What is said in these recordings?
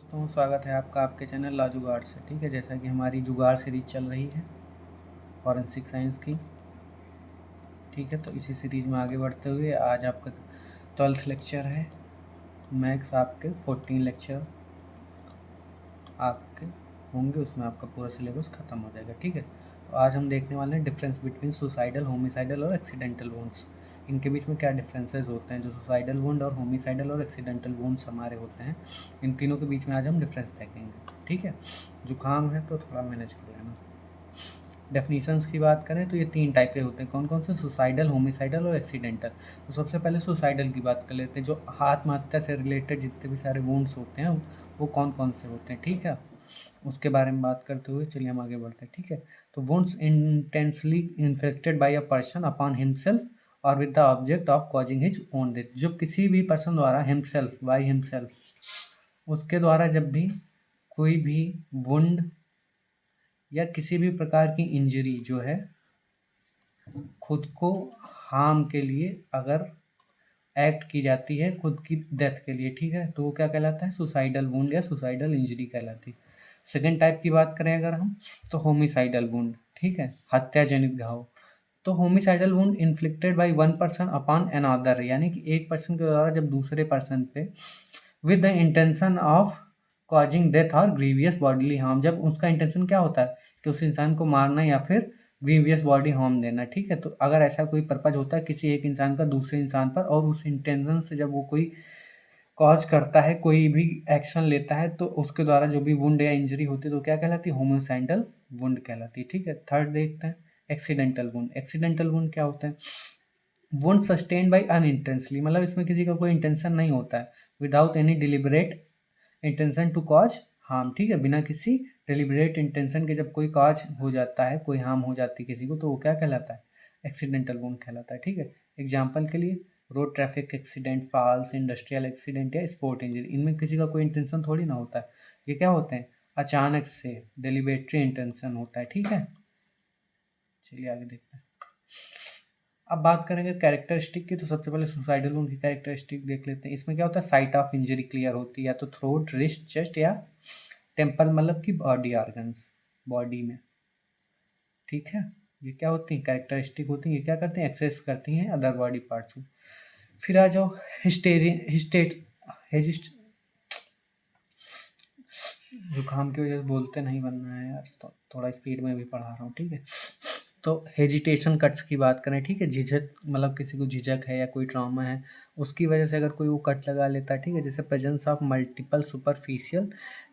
दोस्तों, स्वागत है आपका आपके चैनल ला जुगाड़ से। ठीक है, जैसा कि हमारी जुगाड़ सीरीज चल रही है फॉरेंसिक साइंस की। ठीक है, तो इसी सीरीज में आगे बढ़ते हुए आज आपका 12th लेक्चर है। मैथ्स आपके 14 लेक्चर आपके होंगे, उसमें आपका पूरा सिलेबस ख़त्म हो जाएगा। ठीक है, तो आज हम देखने वाले हैं डिफरेंस बिटवीन सुसाइडल, होमिसाइडल और एक्सीडेंटल वुंड्स। इनके बीच में क्या डिफरेंसेस होते हैं, जो सुसाइडल वुंड और होमिसाइडल और एक्सीडेंटल वुंड्स हमारे होते हैं, इन तीनों के बीच में आज हम डिफरेंस देखेंगे। ठीक है, जुकाम है तो थोड़ा मैनेज कर लेना। डेफिनीशंस की बात करें तो ये 3 टाइप के होते हैं। कौन कौन से? सुसाइडल, होमिसाइडल और एक्सीडेंटल। तो सबसे पहले सुसाइडल की बात कर लेते हैं। जो आत्महत्या से रिलेटेड जितने भी सारे वुंड्स होते हैं वो कौन कौन से होते हैं। ठीक है, उसके बारे में बात करते हुए चलिए हम आगे बढ़ते हैं। ठीक है, तो wounds intensely infected by a person upon himself और with the object of causing his own death. जो किसी भी पर्सन द्वारा हिमसेल्फ, बाय हिमसेल्फ, उसके द्वारा जब भी कोई भी वुंड या किसी भी प्रकार की इंजरी जो है खुद को हार्म के लिए अगर एक्ट की जाती है खुद की डेथ के लिए, ठीक है, तो वो क्या कहलाता है? सुसाइडल वुंड या सुसाइडल इंजरी कहलाती है। सेकेंड टाइप की बात करें अगर हम, तो होमिसाइडल वुंड। ठीक है, हत्या जनित घाव। तो homicidal wound inflicted by one person upon another, यानी कि एक पर्सन के द्वारा जब दूसरे पर्सन पे with the intention of causing death और ग्रीवियस बॉडीली हार्म। जब उसका इंटेंशन क्या होता है कि उस इंसान को मारना या फिर ग्रीवियस बॉडी हार्म देना। ठीक है, तो अगर ऐसा कोई पर्पज होता है किसी एक इंसान का दूसरे इंसान पर और उस इंटेंशन से जब वो कोई कॉज करता है, कोई भी एक्शन लेता है, तो उसके द्वारा जो भी वुंड या इंजरी होती है तो क्या कहलाती है? होमिसाइडल वुंड कहलाती है। ठीक है, थर्ड देखते हैं एक्सीडेंटल वुंड। एक्सीडेंटल वुंड क्या होता है? वुंड सस्टेन बाई अनइंटेंशनली, मतलब इसमें किसी का कोई इंटेंशन नहीं होता है, without any deliberate intention to cause harm. ठीक है, बिना किसी डिलिबरेट इंटेंशन के जब कोई कॉज हो जाता है, कोई हार्म हो जाती है किसी को, तो वो क्या कहलाता है? एक्सीडेंटल वुंड कहलाता है। ठीक है, एग्जाम्पल के लिए road traffic accident, falls, industrial accident या स्पोर्ट इंजरी, इनमें किसी का कोई इंटेंशन थोड़ी ना होता है। ये क्या होते हैं? अचानक से डिलिबरेटरी इंटेंशन होता है। ठीक है, चलिए आगे देखते हैं। अब बात करेंगे कैरेक्टरिस्टिक की, तो सबसे पहले सुसाइडल वुंड की कैरेक्टरिस्टिक देख लेते हैं। इसमें क्या होता है? साइट ऑफ इंजरी क्लियर होती है, या तो थ्रोट, रिस्ट, चेस्ट या टेम्पल, मतलब कि बॉडी ऑर्गन्स, बॉडी में। ठीक है, ये क्या होती हैं? कैरेक्टरिस्टिक होती हैं। ये क्या करती हैं? एक्सेस करती हैं अदर बॉडी पार्ट्स को। फिर आ जाओ हिस्टेरि हिस्टेट हेजिस्ट जुकाम की वजह से बोलते नहीं बनना है यार, तो थोड़ा स्पीड में भी पढ़ा रहा हूँ। ठीक है, तो हेजिटेशन कट्स की बात करें, ठीक है, झिझक, मतलब किसी को झिझक है या कोई ट्रॉमा है, उसकी वजह से अगर कोई वो कट लगा लेता है, ठीक है, जैसे presence of multiple superficial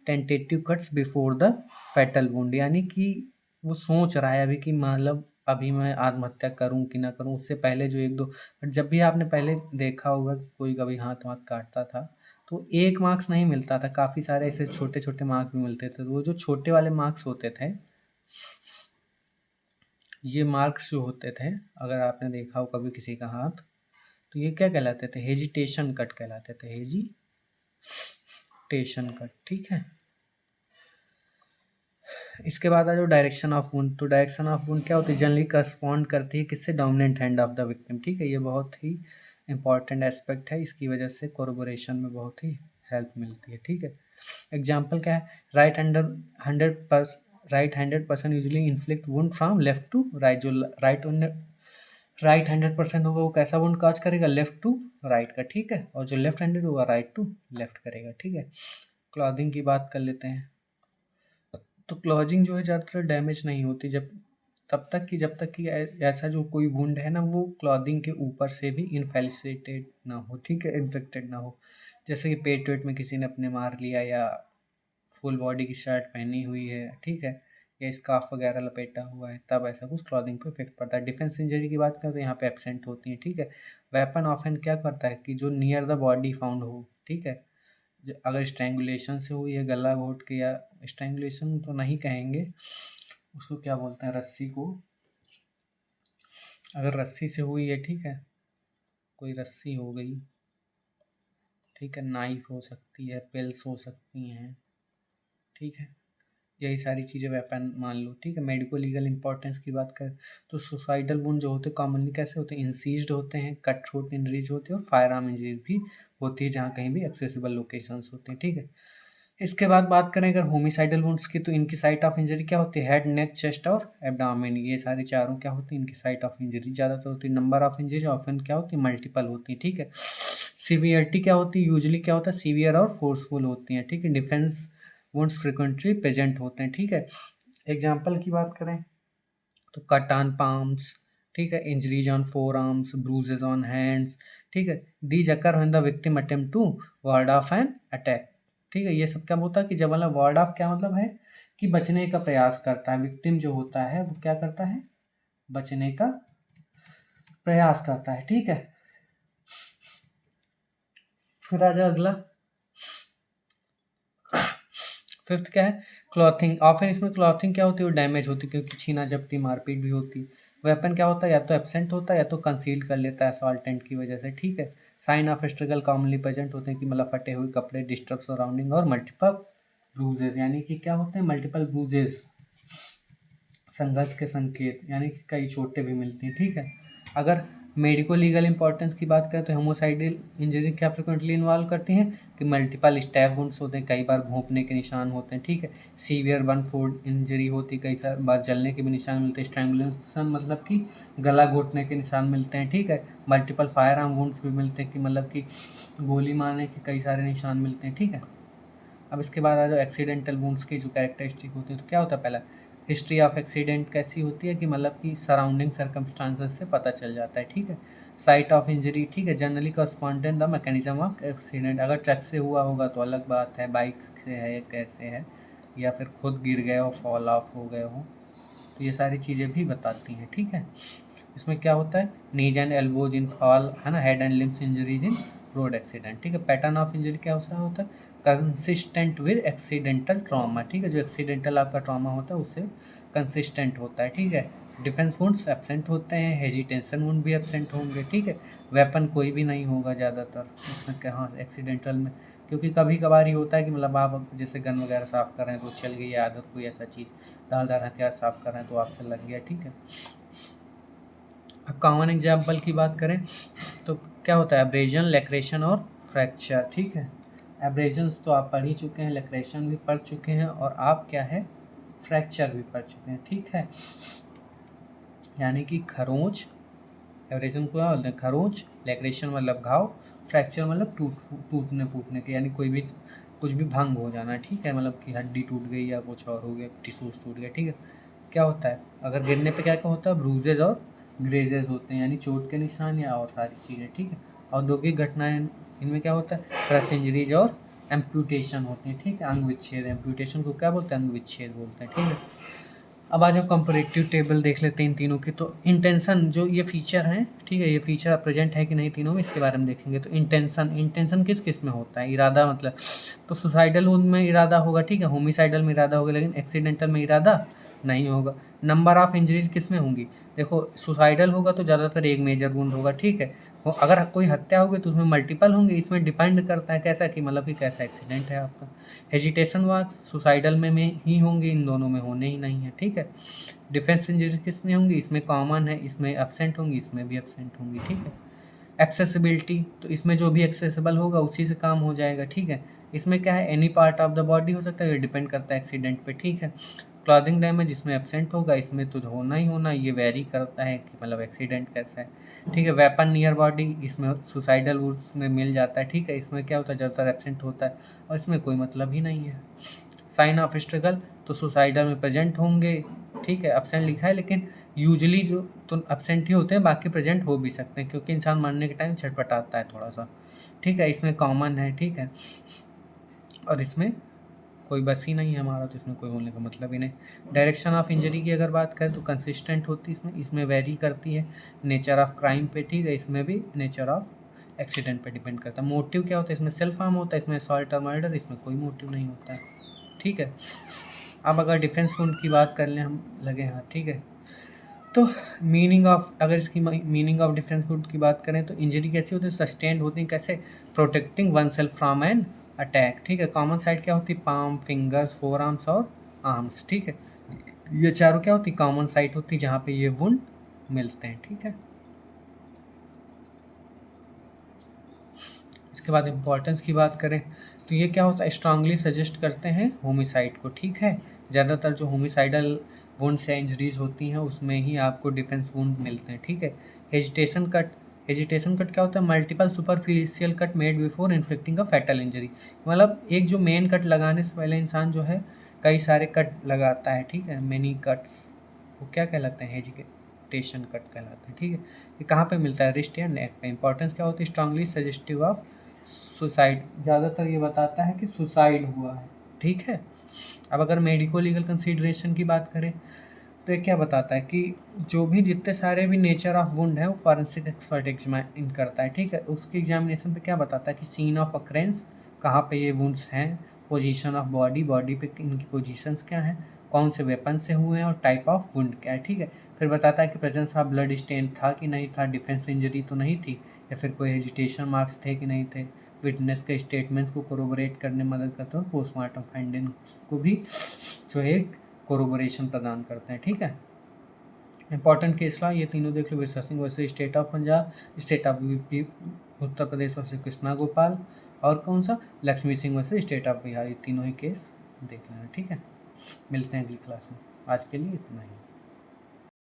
tentative cuts before the fatal wound, यानी कि वो सोच रहा है अभी कि मतलब अभी मैं आत्महत्या करूं कि ना करूं, उससे पहले जो एक दो, जब भी आपने पहले देखा होगा कोई कभी हाथ वाथ काटता था तो एक मार्क्स नहीं मिलता था, काफ़ी सारे ऐसे छोटे छोटे मार्क्स भी मिलते थे। तो वो जो छोटे वाले मार्क्स होते थे, ये मार्क्स जो होते थे, अगर आपने देखा हो कभी किसी का हाथ, तो ये क्या कहलाते थे? हेजिटेशन कट कहलाते थे, हेजिटेशन कट। ठीक है, इसके बाद आ जाओ डायरेक्शन ऑफ वुंड। तो डायरेक्शन ऑफ वुंड क्या होती है? जनरली करस्पॉन्ड करती है किससे? Dominant hand of the victim. ठीक है, ये बहुत ही इंपॉर्टेंट एस्पेक्ट है, इसकी वजह से कोरबोरेशन में बहुत ही हेल्प मिलती है। ठीक है, एग्जाम्पल क्या है? Right handed person usually inflict wound from left to right. जो राइट हैंडेड पर्सन होगा वो कैसा वुंड कॉज करेगा? लेफ्ट टू राइट का। ठीक है, और जो लेफ्ट हैंडेड होगा राइट टू लेफ्ट करेगा। ठीक है, क्लॉथिंग की बात कर लेते हैं। तो क्लॉथिंग जो है ज़्यादातर डैमेज नहीं होती जब तक कि ऐसा जो कोई वुंड है ना, वो क्लॉथिंग के ऊपर से भी इन्फेलिसिटेड ना हो। ठीक है, इन्फेक्टेड ना हो, जैसे कि पेट वेट में किसी ने अपने मार लिया, या फुल बॉडी की शर्ट पहनी हुई है, ठीक है, या स्कार्फ वगैरह लपेटा हुआ है, तब ऐसा कुछ क्लॉथिंग पे इफेक्ट पड़ता है। डिफेंस इंजरी की बात करें तो यहाँ पे एब्सेंट होती है। ठीक है, वेपन ऑफन क्या करता है कि जो नियर द बॉडी फाउंड हो, ठीक है, अगर स्ट्रैंगुलेशन से हुई है, गला घोट के, या स्ट्रैंगुलेशन तो नहीं कहेंगे उसको, क्या बोलते हैं, रस्सी को, अगर रस्सी से हुई है, ठीक है, कोई रस्सी हो गई, ठीक है, नाइफ हो सकती है, पिल्स हो सकती हैं, ठीक है, यही सारी चीज़ें वेपन मान लो। ठीक है, मेडिको लीगल इंपॉर्टेंस की बात करें तो सुसाइडल वुंड जो होते हैं कॉमनली कैसे होते हैं? इंसीज्ड होते हैं, कट थ्रोट इंजरीज होती है, और फायर आर्म इंजरीज भी होती है जहाँ कहीं भी एक्सेसिबल लोकेशंस होते हैं। ठीक है, इसके बाद बात करें अगर होमिसाइडल वुंड्स की, तो इनकी साइट ऑफ इंजरी क्या होती है, हेड, नेक, चेस्ट और एब्डामिन, ये सारे चारों क्या होती है, इनकी साइट ऑफ इंजरी ज़्यादातर होती है। नंबर ऑफ इंजरी ऑफन क्या होती है, मल्टीपल होती है, ठीक है। सीवियरिटी क्या होती है, यूजली क्या होता है, सीवियर और फोर्सफुल होती हैं, ठीक है। डिफेंस वुंड्स फ्रिक्वेंटली प्रेजेंट होते हैं, ठीक है। एग्जाम्पल की बात करें तो कट ऑन पाम्स, ठीक है, injuries on forearms, bruises on hands, ठीक है। These occur when the victim attempt to ward off an attack, ठीक है। ये सब क्या होता है कि जब मतलब वार्ड ऑफ क्या मतलब है कि बचने का प्रयास करता है, विक्टिम जो होता है वो क्या करता है, बचने का प्रयास करता है, ठीक है। फिर आ जाओ अगला, फिफ्थ क्या है, क्लॉथिंग। ऑफन इसमें क्लॉथिंग क्या होती है, वो डैमेज होती है, क्योंकि छीना झपटी मारपीट भी होती है। वेपन क्या होता है, या तो एब्सेंट होता है या तो कंसील कर लेता है असॉल्टेंट की वजह से, ठीक है। Sign of struggle commonly present होते हैं कि मतलब फटे हुए कपड़े, डिस्टर्ब सराउंडिंग और मल्टीपल ब्रूजेस, यानी कि क्या होते हैं, मल्टीपल ब्रूजेस, संघर्ष के संकेत, यानी कि कई चोटें भी मिलती हैं, ठीक है। अगर मेडिको लीगल इंपॉर्टेंस की बात करें तो होमोसाइडल इंजरी क्या फ्रिक्वेंटली इन्वॉल्व करती हैं कि मल्टीपल स्टैब वुंड्स होते हैं, कई बार घोंपने के निशान होते हैं, ठीक है। सीवियर वन फूड इंजरी होती है, कई सार बार जलने के भी निशान मिलते हैं, स्ट्रैंगुलेशन मतलब कि गला घोटने के निशान मिलते हैं, ठीक है। मल्टीपल फायर आर्म वुंड्स भी मिलते हैं कि मतलब कि गोली मारने के कई सारे निशान मिलते हैं, ठीक है। अब इसके बाद आ जाओ एक्सीडेंटल वुंड्स की जो कैरेक्टरिस्टिक होती है, तो क्या होता है, पहला हिस्ट्री ऑफ एक्सीडेंट कैसी होती है कि मतलब कि सराउंडिंग सर्कमस्टांसेस से पता चल जाता है, ठीक है। साइट ऑफ इंजरी, ठीक है, generally correspondent the mechanism of accident, अगर ट्रक से हुआ होगा तो अलग बात है, बाइक से है कैसे है, या फिर खुद गिर गए हो, फॉल ऑफ हो गए हो, तो ये सारी चीज़ें भी बताती हैं, ठीक है। इसमें क्या होता है, knees and elbows in fall, है ना, head and limbs injuries in road accident, ठीक है। पैटर्न ऑफ इंजरी क्या होता है, कंसिस्टेंट विद एक्सीडेंटल ट्रॉमा, ठीक है, जो एक्सीडेंटल आपका ट्रॉमा होता है उससे कंसिस्टेंट होता है, ठीक है। डिफेंस वुंड्स एब्सेंट होते हैं, हेजिटेशन वुंड भी एब्सेंट होंगे, ठीक है। वेपन कोई भी नहीं होगा ज़्यादातर इसमें, क्या हाँ एक्सीडेंटल में, क्योंकि कभी कभार ही होता है कि मतलब आप जैसे गन वगैरह साफ़ कर रहे हैं तो चल गई आदत, कोई ऐसा चीज़ धारदार हथियार साफ़ कर रहे हैं तो आपसे लग गया, ठीक है। अब कॉमन एग्जाम्पल की बात करें तो क्या होता है, एब्रेजन, लैक्रेशन और फ्रैक्चर, ठीक है। एब्रेजन्स तो आप पढ़ ही चुके हैं, लैक्रेशन भी पढ़ चुके हैं, और आप क्या है, फ्रैक्चर भी पढ़ चुके हैं, ठीक है। यानी कि खरोंच, एब्रेजन को क्या बोलते हैं, खरोंच, लैक्रेशन मतलब घाव, फ्रैक्चर मतलब टूटने फूटने के, यानी कोई भी कुछ भी भंग हो जाना, ठीक है, मतलब कि हड्डी टूट गई या कुछ और हो गया, टिश्यूज टूट गया, ठीक है। क्या होता है, अगर गिरने पे क्या क्या होता है, ब्रूजेज और ग्रेजेस होते हैं, यानी चोट के निशान या और सारी चीज़ें, ठीक है। औद्योगिक घटनाएं, इनमें क्या होता है, क्रश इंजरीज और एम्प्यूटेशन होते हैं, ठीक है, अंग विच्छेद, एम्प्यूटेशन को क्या बोलते हैं, अंग विच्छेद बोलते हैं, ठीक है। अब आ जाओ कंपैरेटिव टेबल देख लेते हैं इन तीनों की, तो इंटेंशन जो ये फीचर हैं, ठीक है, ये फीचर प्रेजेंट है कि नहीं तीनों में, इसके बारे में देखेंगे। तो इंटेंशन किस किस में होता है, इरादा मतलब, तो सुसाइडल में इरादा होगा, ठीक है, होमिसाइडल में इरादा होगा, लेकिन एक्सीडेंटल में इरादा नहीं होगा। नंबर ऑफ इंजरीज किस में होंगी, देखो सुसाइडल होगा तो ज़्यादातर एक मेजर वुंड होगा, ठीक है। वो अगर कोई हत्या होगी तो उसमें मल्टीपल होंगे, इसमें डिपेंड करता है कैसा कि मतलब कि कैसा एक्सीडेंट है आपका। हेजिटेशन वार्क सुसाइडल में ही होंगे, इन दोनों में होने ही नहीं है, ठीक है। डिफेंस इंजरी किस में होंगी, इसमें कॉमन है, इसमें एब्सेंट होंगी, इसमें भी एब्सेंट होंगी, ठीक है। एक्सेसिबिलिटी, तो इसमें जो भी एक्सेसिबल होगा उसी से काम हो जाएगा, ठीक है। इसमें क्या है, any part of the body हो सकता है, ये डिपेंड करता है एक्सीडेंट पे, ठीक है। क्लॉथिंग डैमेज, इसमें एब्सेंट होगा, इसमें तो होना ही होना, ये वेरी करता है कि मतलब एक्सीडेंट कैसा है, ठीक है। वेपन नियर बॉडी, इसमें सुसाइडल उसमें मिल जाता है, ठीक है, इसमें क्या होता है, ज़्यादातर एब्सेंट होता है और इसमें कोई मतलब ही नहीं है। साइन ऑफ स्ट्रगल, तो सुसाइडल में प्रेजेंट होंगे, ठीक है, एब्सेंट लिखा है, लेकिन यूजली जो तो एब्सेंट ही होते हैं, बाकी प्रेजेंट हो भी सकते हैं, क्योंकि इंसान मरने के टाइम छटपटाता है थोड़ा सा, ठीक है। इसमें कॉमन है, ठीक है, और इसमें कोई बस ही नहीं है हमारा, तो इसमें कोई होने का मतलब ही नहीं। डायरेक्शन ऑफ इंजरी की अगर बात करें तो कंसिस्टेंट होती है, इसमें वेरी करती है नेचर ऑफ क्राइम पे, ठीक है, इसमें भी नेचर ऑफ एक्सीडेंट पे डिपेंड करता है। मोटिव क्या होता है, इसमें सेल्फ हार्म होता है, इसमें असॉल्ट और मर्डर, इसमें कोई मोटिव नहीं होता है, ठीक है। अब अगर डिफेंस वुंड की बात कर लें हम लगे हाथ, ठीक है, तो मीनिंग ऑफ, अगर इसकी मीनिंग ऑफ डिफेंस वुंड की बात करें तो इंजरी कैसी होती है, सस्टेन्ड होती है, कैसे, protecting one self from N attack, ठीक है। कॉमन साइड क्या होती है, पाम, फिंगर्स, फोर आर्म्स और आर्म्स, ठीक है। ये चारों क्या होती है, कॉमन साइट होती है जहाँ पे ये वुंड मिलते हैं, ठीक है। इसके बाद इम्पोर्टेंस की बात करें तो ये क्या होता है, स्ट्रांगली सजेस्ट करते हैं होमिसाइड को, ठीक है। ज़्यादातर जो होमिसाइडल वुंड्स या इंजरीज होती हैं उसमें ही आपको डिफेंस वुंड मिलते हैं, ठीक है। हेजिटेशन कट, हेजिटेशन कट क्या होता है, multiple superficial cut made before inflicting a fatal injury. मतलब एक जो मेन कट लगाने से पहले इंसान जो है कई सारे कट लगाता है, ठीक है, मेनी कट्स, वो क्या कहलाते हैं, हेजिटेशन कट कहलाते हैं, ठीक है। ये कहाँ पे मिलता है, रिस्ट या नेक पे। इंपॉर्टेंस क्या होती है, स्ट्रांगली सजेस्टिव ऑफ सुसाइड, ज़्यादातर ये बताता है कि सुसाइड हुआ है, ठीक है। अब अगर मेडिको लीगल कंसीडरेशन की बात करें तो ये क्या बताता है कि जो भी जितने सारे भी नेचर ऑफ वुंड है वो फॉरेंसिक एक्सपर्ट एग्जामिन करता है, ठीक है। उसके एग्जामिनेशन पे क्या बताता है कि सीन ऑफ अक्रेंस, कहाँ पे ये वुंड्स हैं, पोजीशन ऑफ बॉडी, बॉडी पे इनकी पोजीशंस क्या हैं, कौन से वेपन से हुए हैं और टाइप ऑफ वुंड क्या है, ठीक है। फिर बताता है कि प्रेजेंस ऑफ ब्लड स्टेन था कि नहीं था, डिफेंस इंजरी तो नहीं थी, या फिर कोई हेजिटेशन मार्क्स थे कि नहीं थे, विटनेस के स्टेटमेंट्स को कोरोबोरेट करने में मदद करते हैं, और पोस्टमार्टम फाइंडिंग्स को भी जो है कोरोबोरेशन प्रदान करते हैं, ठीक है। इंपॉर्टेंट केस लॉ ये तीनों देख लो, Virsa Singh versus state of Punjab, state of UP Uttar Pradesh versus Krishna Gopal, और कौन सा, Lakshmi Singh versus state of Bihar. ये तीनों ही केस देख लेना, ठीक है। मिलते हैं अगली क्लास में, आज के लिए इतना ही।